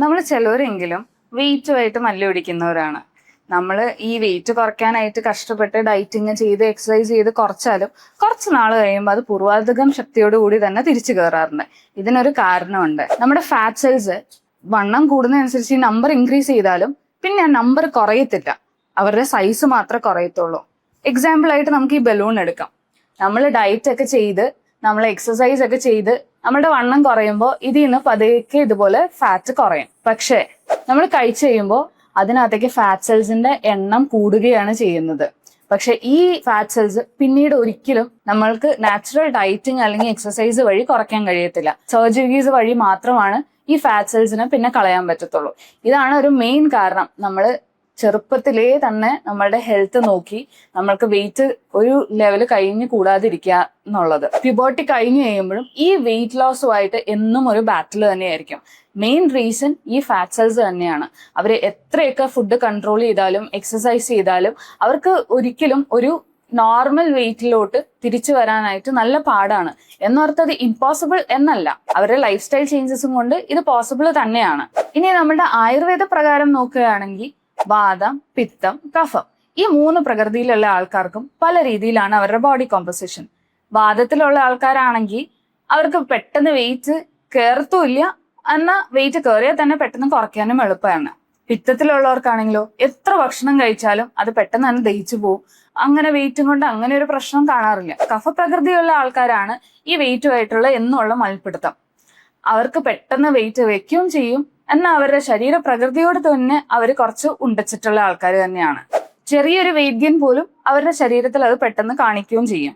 നമ്മൾ ചിലവരെങ്കിലും വെയിറ്റുമായിട്ട് മല്ല് പിടിക്കുന്നവരാണ്. നമ്മൾ ഈ വെയിറ്റ് കുറയ്ക്കാനായിട്ട് കഷ്ടപ്പെട്ട് ഡയറ്റിങ് ചെയ്ത് എക്സസൈസ് ചെയ്ത് കുറച്ചാലും കുറച്ച് നാൾ കഴിയുമ്പോൾ അത് പൂർവാധികം ശക്തിയോടുകൂടി തന്നെ തിരിച്ചു കയറാറുണ്ട്. ഇതിനൊരു കാരണമുണ്ട്. നമ്മുടെ ഫാറ്റ് സെൽസ് വണ്ണം കൂടുന്നതനുസരിച്ച് ഈ നമ്പർ ഇൻക്രീസ് ചെയ്താലും പിന്നെ ആ നമ്പർ കുറയത്തില്ല, അവരുടെ സൈസ് മാത്രമേ കുറയത്തുള്ളൂ. എക്സാമ്പിൾ ആയിട്ട് നമുക്ക് ഈ ബലൂൺ എടുക്കാം. നമ്മൾ ഡയറ്റ് ഒക്കെ ചെയ്ത് നമ്മൾ എക്സസൈസ് ഒക്കെ ചെയ്ത് നമ്മുടെ വണ്ണം കുറയുമ്പോൾ ഇതിൽ നിന്ന് പതുക്കെ ഇതുപോലെ ഫാറ്റ് കുറയും. പക്ഷേ നമ്മൾ കഴിച്ചു കഴിയുമ്പോൾ അതിനകത്തേക്ക് ഫാറ്റ് സെൽസിന്റെ എണ്ണം കൂടുകയാണ് ചെയ്യുന്നത്. പക്ഷെ ഈ ഫാറ്റ് സെൽസ് പിന്നീട് ഒരിക്കലും നമ്മൾക്ക് നാച്ചുറൽ ഡയറ്റിങ് അല്ലെങ്കിൽ എക്സസൈസ് വഴി കുറയ്ക്കാൻ കഴിയത്തില്ല. സർജറീസ് വഴി മാത്രമാണ് ഈ ഫാറ്റ് സെൽസിനെ പിന്നെ കളയാൻ പറ്റത്തുള്ളൂ. ഇതാണ് ഒരു മെയിൻ കാരണം. നമ്മൾ ചെറുപ്പത്തിലേ തന്നെ നമ്മളുടെ ഹെൽത്ത് നോക്കി നമ്മൾക്ക് വെയിറ്റ് ഒരു ലെവൽ കഴിഞ്ഞ് കൂടാതിരിക്കുക എന്നുള്ളത്. പ്യൂബർട്ടി കഴിഞ്ഞ് കഴിയുമ്പോഴും ഈ വെയിറ്റ് ലോസുമായിട്ട് എന്നും ഒരു ബാറ്റിൽ തന്നെയായിരിക്കും. മെയിൻ റീസൺ ഈ ഫാറ്റ് സെൽസ് തന്നെയാണ്. അവർ എത്രയൊക്കെ ഫുഡ് കൺട്രോൾ ചെയ്താലും എക്സസൈസ് ചെയ്താലും അവർക്ക് ഒരിക്കലും ഒരു നോർമൽ വെയിറ്റിലോട്ട് തിരിച്ചു വരാനായിട്ട് നല്ല പാടാണ്. എന്നോർത്തത് ഇമ്പോസിബിൾ എന്നല്ല, അവരുടെ ലൈഫ് സ്റ്റൈൽ ചേഞ്ചസും കൊണ്ട് ഇത് പോസിബിൾ തന്നെയാണ്. ഇനി നമ്മുടെ ആയുർവേദ പ്രകാരം നോക്കുകയാണെങ്കിൽ വാതം, പിത്തം, കഫം, ഈ 3 പ്രകൃതിയിലുള്ള ആൾക്കാർക്കും പല രീതിയിലാണ് അവരുടെ ബോഡി കോമ്പസിഷൻ. വാദത്തിലുള്ള ആൾക്കാരാണെങ്കിൽ അവർക്ക് പെട്ടെന്ന് വെയിറ്റ് കയറത്തുമില്ല, എന്നാൽ വെയിറ്റ് കയറിയാൽ തന്നെ പെട്ടെന്ന് കുറയ്ക്കാനും എളുപ്പമാണ്. പിത്തത്തിലുള്ളവർക്കാണെങ്കിലോ എത്ര ഭക്ഷണം കഴിച്ചാലും അത് പെട്ടെന്ന് തന്നെ ദഹിച്ചു പോകും. അങ്ങനെ വെയിറ്റും കൊണ്ട് അങ്ങനെ ഒരു പ്രശ്നം കാണാറില്ല. കഫപ്രകൃതിയുള്ള ആൾക്കാരാണ് ഈ വെയിറ്റുമായിട്ടുള്ള എന്നുള്ള മൽപ്പിടുത്തം. അവർക്ക് പെട്ടെന്ന് വെയിറ്റ് വെക്കുകയും ചെയ്യും, എന്നാൽ അവരുടെ ശരീര പ്രകൃതിയോട് തന്നെ അവർ കുറച്ച് ഉണ്ടച്ചിട്ടുള്ള ആൾക്കാർ തന്നെയാണ്. ചെറിയൊരു വെയിറ്റ് ഗെയിൻ പോലും അവരുടെ ശരീരത്തിൽ അത് പെട്ടെന്ന് കാണിക്കുകയും ചെയ്യും.